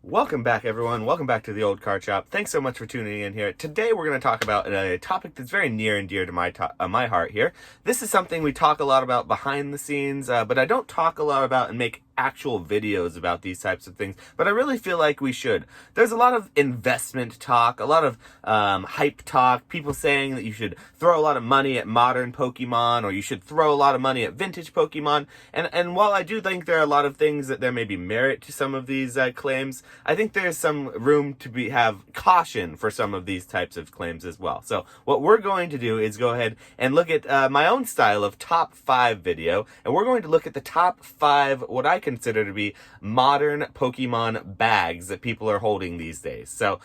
Welcome back, everyone. Welcome back to the Old Card Shop. Thanks so much for tuning in here. Today, we're going to talk about a topic that's very near and dear to my heart here. This is something we talk a lot about behind the scenes, but I don't talk a lot about and make actual videos about these types of things, but I really feel like we should. There's a lot of investment talk, a lot of hype talk, people saying that you should throw a lot of money at modern Pokemon, or you should throw a lot of money at vintage Pokemon, and while I do think there are a lot of things that there may be merit to some of these claims, I think there's some room to have caution for some of these types of claims as well. So what we're going to do is go ahead and look at my own style of top 5 video, and we're going to look at the top 5 what I consider to be modern Pokemon bags that people are holding these days. So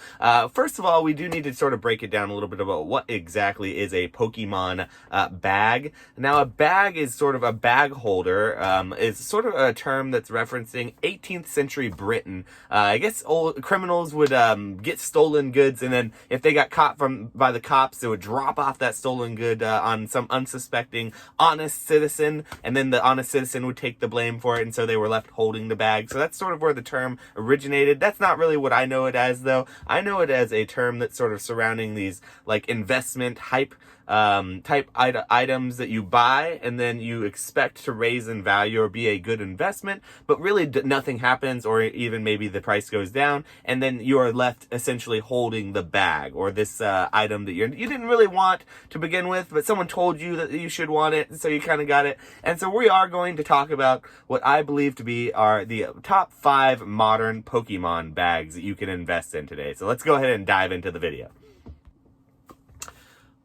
first of all, we do need to sort of break it down a little bit about what exactly is a Pokemon bag. Now, a bag is sort of a bag holder. It's sort of a term that's referencing 18th century Britain. I guess old criminals would get stolen goods, and then if they got caught by the cops, they would drop off that stolen good on some unsuspecting honest citizen, and then the honest citizen would take the blame for it, and so they were left holding the bag. So that's sort of where the term originated. That's not really what I know it as, though. I know it as a term that's sort of surrounding these like investment hype type items that you buy and then you expect to raise in value or be a good investment, but really nothing happens, or even maybe the price goes down, and then you are left essentially holding the bag or this item that you didn't really want to begin with, but someone told you that you should want it, so you kind of got it. And so we are going to talk about what I believe to be the top 5 modern Pokemon bags that you can invest in today. So let's go ahead and dive into the video.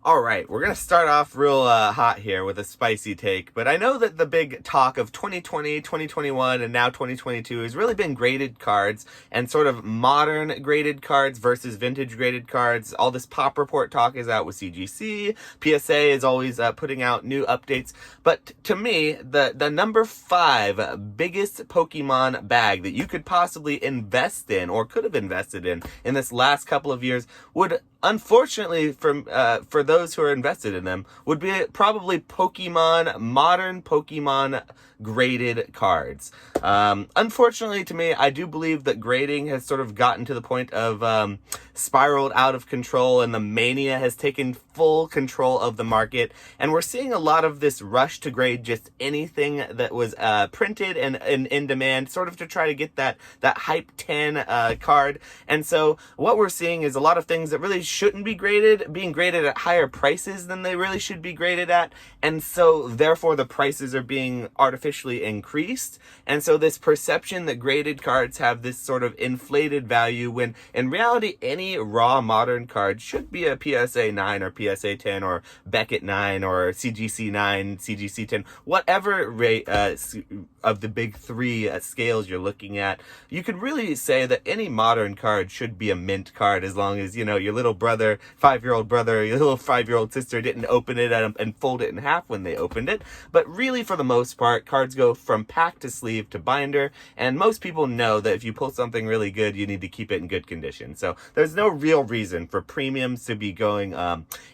All right, we're going to start off real hot here with a spicy take, but I know that the big talk of 2020, 2021, and now 2022 has really been graded cards and sort of modern graded cards versus vintage graded cards. All this pop report talk is out with CGC. PSA is always putting out new updates, but to me, the number 5 biggest Pokemon bag that you could possibly invest in or could have invested in this last couple of years would, unfortunately, for those who are invested in them, would be probably modern Pokemon graded cards. Unfortunately to me, I do believe that grading has sort of gotten to the point of spiraled out of control, and the mania has taken full control of the market, and we're seeing a lot of this rush to grade just anything that was printed and in demand, sort of to try to get that hype 10 card. And so what we're seeing is a lot of things that really shouldn't be graded being graded at higher prices than they really should be graded at, and so therefore the prices are being artificially increased. And so this perception that graded cards have this sort of inflated value, when in reality any raw modern card should be a PSA 9 or PSA 10 or Beckett 9 or CGC 9, CGC 10, whatever rate of the big 3 scales you're looking at. You could really say that any modern card should be a mint card, as long as, you know, your little brother, 5-year-old brother, your little 5-year-old sister didn't open it and fold it in half when they opened it. But really, for the most part, cards go from pack to sleeve to binder, and most people know that if you pull something really good, you need to keep it in good condition. So there's no real reason for premiums to be going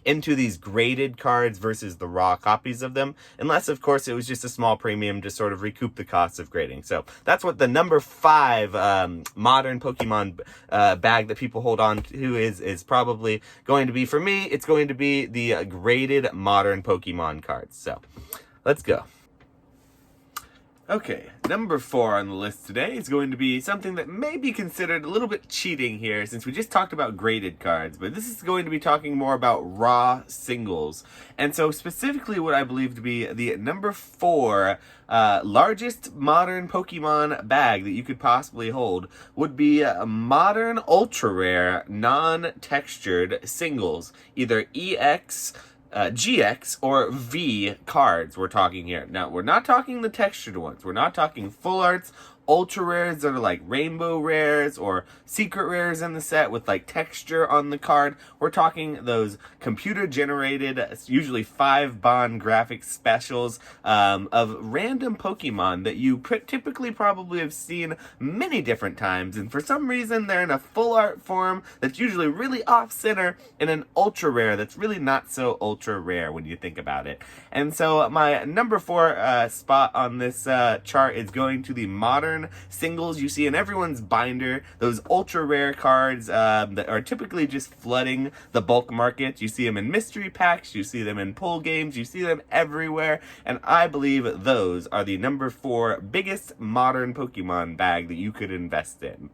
into these graded cards versus the raw copies of them, unless, of course, it was just a small premium to sort of recoup the costs of grading. So that's what the number 5 modern Pokemon bag that people hold on to is probably going to be. For me, it's going to be the graded modern Pokemon cards. So let's go. Okay, number 4 on the list today is going to be something that may be considered a little bit cheating here, since we just talked about graded cards, but this is going to be talking more about raw singles. And so specifically what I believe to be the number 4 largest modern Pokemon bag that you could possibly hold would be modern ultra rare non-textured singles, either EX, GX or V cards we're talking here. Now, we're not talking the textured ones. We're not talking full arts, ultra rares that are like rainbow rares or secret rares in the set with like texture on the card. We're talking those computer generated, usually 5 bond graphic specials of random Pokemon that you typically probably have seen many different times, and for some reason they're in a full art form that's usually really off center, in an ultra rare that's really not so ultra rare when you think about it. And so my number 4 spot on this chart is going to the modern modern singles you see in everyone's binder, those ultra rare cards that are typically just flooding the bulk market. You see them in mystery packs, you see them in pull games, you see them everywhere, and I believe those are the number 4 biggest modern Pokemon bag that you could invest in.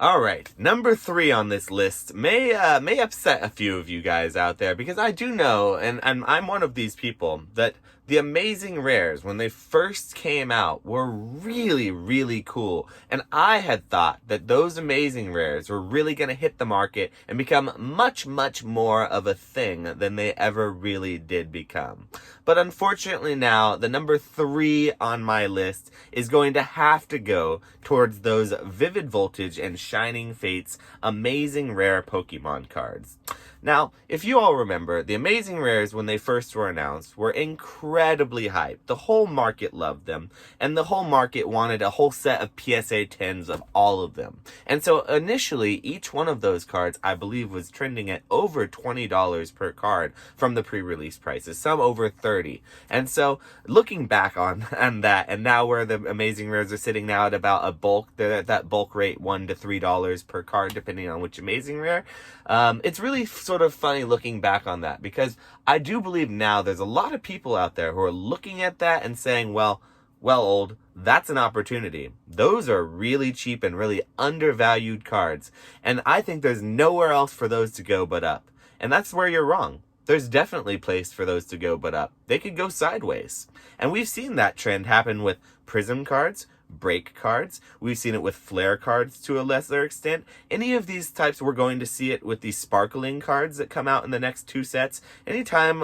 All right, number 3 on this list may upset a few of you guys out there, because I do know, and I'm one of these people, that the Amazing Rares, when they first came out, were really, really cool. And I had thought that those Amazing Rares were really going to hit the market and become much, much more of a thing than they ever really did become. But unfortunately now, the number 3 on my list is going to have to go towards those Vivid Voltage and Shining Fates Amazing Rare Pokemon cards. Now, if you all remember, the Amazing Rares, when they first were announced, were incredibly hyped. The whole market loved them, and the whole market wanted a whole set of PSA 10s of all of them. And so initially, each one of those cards, I believe, was trending at over $20 per card from the pre-release prices, some over $30. And so, looking back on that, and now where the Amazing Rares are sitting now at about a bulk, they're at that bulk rate, $1 to $3 per card, depending on which Amazing Rare. It's really sort of funny looking back on that, because I do believe now there's a lot of people out there who are looking at that and saying, well, old, that's an opportunity. Those are really cheap and really undervalued cards, and I think there's nowhere else for those to go but up. And that's where you're wrong. There's definitely place for those to go but up. They could go sideways. And we've seen that trend happen with Prism cards, break cards. We've seen it with flare cards to a lesser extent. Any of these types, we're going to see it with these sparkling cards that come out in the next 2 sets. Anytime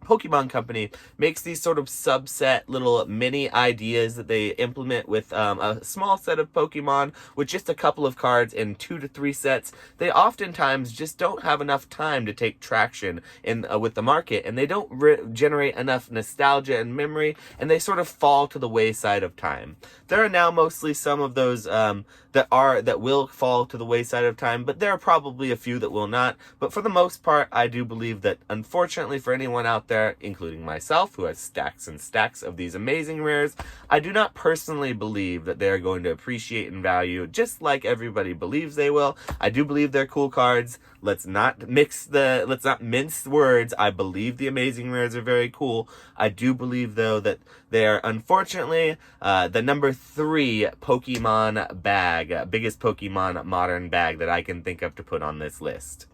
Pokemon Company makes these sort of subset little mini ideas that they implement with a small set of Pokemon with just a couple of cards in 2 to 3 sets, they oftentimes just don't have enough time to take traction in with the market, and they don't generate enough nostalgia and memory, and they sort of fall to the wayside of time. There are now mostly some of those that will fall to the wayside of time, but there are probably a few that will not. But for the most part, I do believe that, unfortunately for anyone out there, including myself, who has stacks and stacks of these Amazing Rares, I do not personally believe that they are going to appreciate in value just like everybody believes they will. I do believe they're cool cards. Let's not mince words. I believe the Amazing Rares are very cool. I do believe, though, that they are, unfortunately, the number 3 Pokemon bag, biggest Pokemon modern bag that I can think of to put on this list.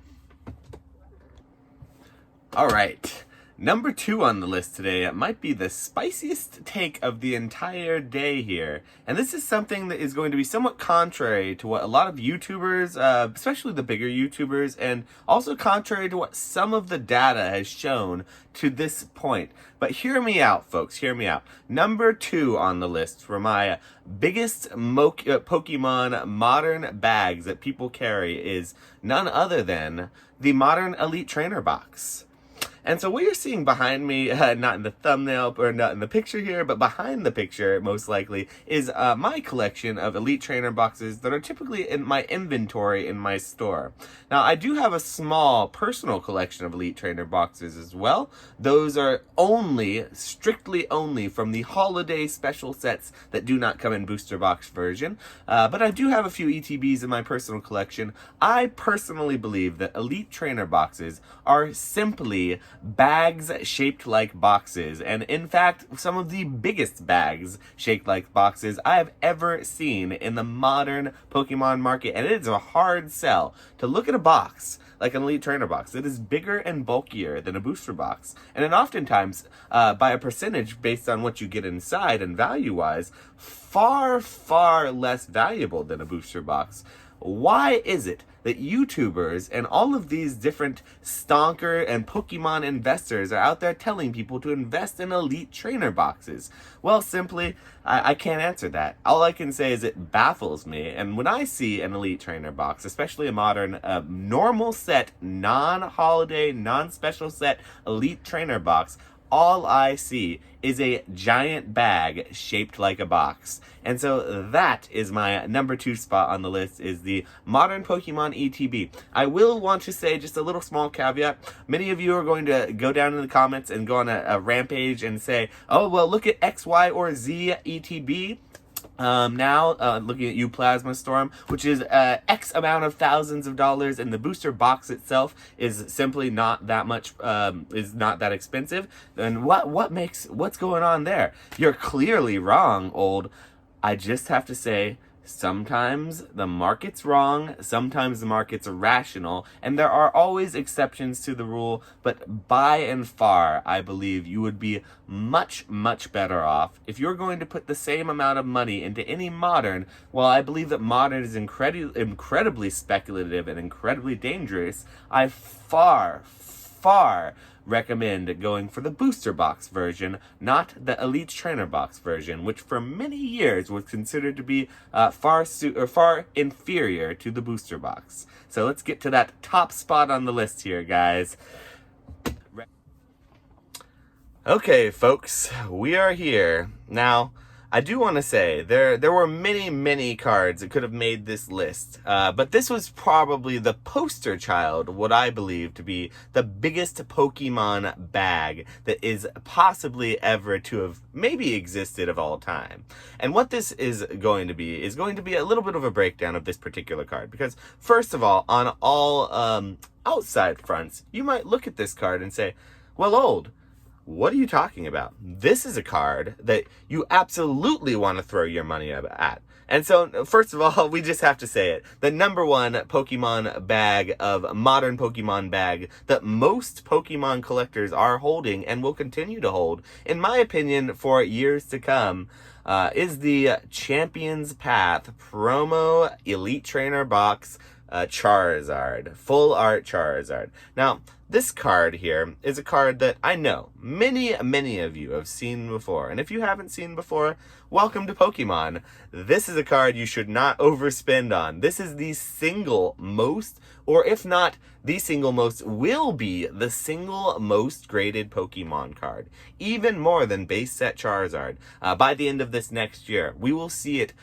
All right. Number 2 on the list today might be the spiciest take of the entire day here. And this is something that is going to be somewhat contrary to what a lot of YouTubers, especially the bigger YouTubers, and also contrary to what some of the data has shown to this point. But hear me out, folks, hear me out. Number 2 on the list for my biggest Pokemon modern bags that people carry is none other than the modern Elite Trainer box. And so what you're seeing behind me, not in the thumbnail or not in the picture here, but behind the picture, most likely, is my collection of Elite Trainer boxes that are typically in my inventory in my store. Now, I do have a small personal collection of Elite Trainer boxes as well. Those are strictly only from the holiday special sets that do not come in booster box version. But I do have a few ETBs in my personal collection. I personally believe that Elite Trainer boxes are simply bags shaped like boxes, and in fact, some of the biggest bags shaped like boxes I have ever seen in the modern Pokemon market. And it is a hard sell to look at a box like an Elite Trainer box. It is bigger and bulkier than a booster box, and it oftentimes, by a percentage based on what you get inside and value-wise, far, far less valuable than a booster box. Why is it that YouTubers and all of these different stonker and Pokemon investors are out there telling people to invest in Elite Trainer boxes? Well, simply, I can't answer that. All I can say is it baffles me. And when I see an Elite Trainer box, especially a modern, normal set, non-holiday, non-special set Elite Trainer box, all I see is a giant bag shaped like a box. And so that is my number 2 spot on the list, is the modern Pokemon ETB. I will want to say just a little small caveat. Many of you are going to go down in the comments and go on a rampage and say, oh, well, look at X, Y, or Z ETB. Looking at you, Plasma Storm, which is X amount of thousands of dollars, and the booster box itself is simply not that much, is not that expensive. Then what's going on there? You're clearly wrong, old. I just have to say, sometimes the market's wrong, sometimes the market's irrational, and there are always exceptions to the rule, but by and far, I believe you would be much, much better off if you're going to put the same amount of money into any modern. While I believe that modern is incredibly speculative and incredibly dangerous, I far recommend going for the booster box version, not the Elite Trainer box version, which for many years was considered to be far inferior to the booster box. So let's get to that top spot on the list here, guys. Okay, folks, we are here. Now, I do want to say, there were many cards that could have made this list, but this was probably the poster child, what I believe to be the biggest Pokemon bag that is possibly ever to have maybe existed of all time. And what this is going to be a little bit of a breakdown of this particular card, because first of all, on all outside fronts, you might look at this card and say, well, old, what are you talking about? This is a card that you absolutely want to throw your money at. And so, first of all, we just have to say it. The number 1 Pokemon bag of modern Pokemon bag that most Pokemon collectors are holding and will continue to hold, in my opinion, for years to come, is the Champions Path Promo Elite Trainer Box Charizard. Full Art Charizard. Now, this card here is a card that I know many of you have seen before. And if you haven't seen before, welcome to Pokemon. This is a card you should not overspend on. This is the single most, or if not the single most, will be the single most graded Pokemon card. Even more than base set Charizard. By the end of this next year, we will see it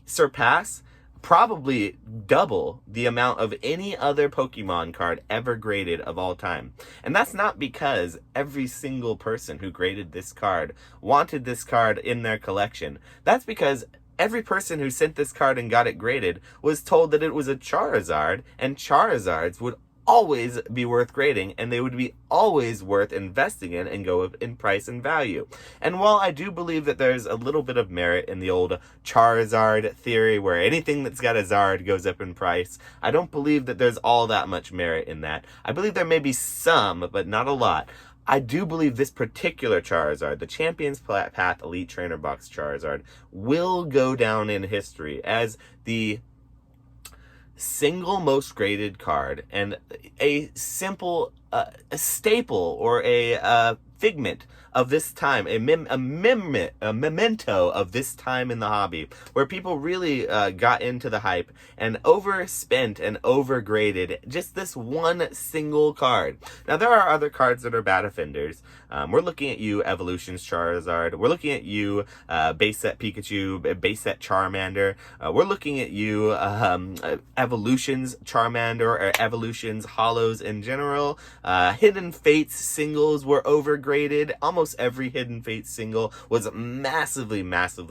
surpass, probably double the amount of any other Pokemon card ever graded of all time. And that's not because every single person who graded this card wanted this card in their collection. That's because every person who sent this card and got it graded was told that it was a Charizard, and Charizards would always be worth grading, and they would be always worth investing in and go up in price and value. And while I do believe that there's a little bit of merit in the old Charizard theory where anything that's got a Zard goes up in price, I don't believe that there's all that much merit in that. I believe there may be some, but not a lot. I do believe this particular Charizard, the Champions Path Elite Trainer Box Charizard, will go down in history as the single most graded card and a simple a staple or a figment of this time, a memento of this time in the hobby, where people really got into the hype and overspent and overgraded just this one single card. Now, there are other cards that are bad offenders. We're looking at you, Evolutions Charizard. We're looking at you, base set Pikachu, base set Charmander. We're looking at you, Evolutions Charmander, or Evolutions Hollows in general. Hidden Fates singles were overgraded. Almost every Hidden Fates single was massively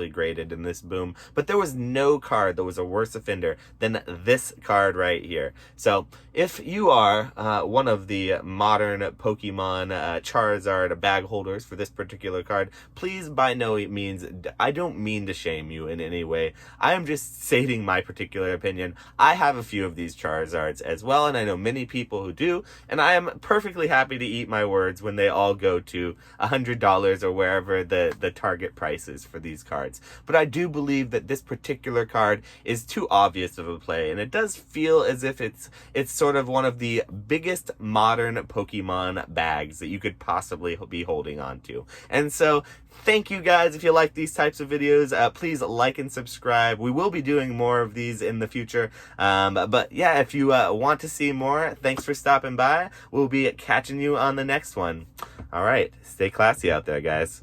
graded in this boom, but there was no card that was a worse offender than this card right here. So if you are one of the modern Pokemon Charizard bag holders for this particular card, please, by no means, I don't mean to shame you in any way. I am just stating my particular opinion. I have a few of these Charizards as well, and I know many people who do, and I am perfectly happy to eat my words when they all go to $100 or wherever the target price is for these cards. But I do believe that this particular card is too obvious of a play, and it does feel as if it's sort of one of the biggest modern Pokemon bags that you could possibly be holding on to. And so, thank you guys. If you like these types of videos, please like and subscribe. We will be doing more of these in the future. But yeah, if you want to see more, thanks for stopping by. We'll be catching you on the next one. All right, stay classy. classy out there, guys.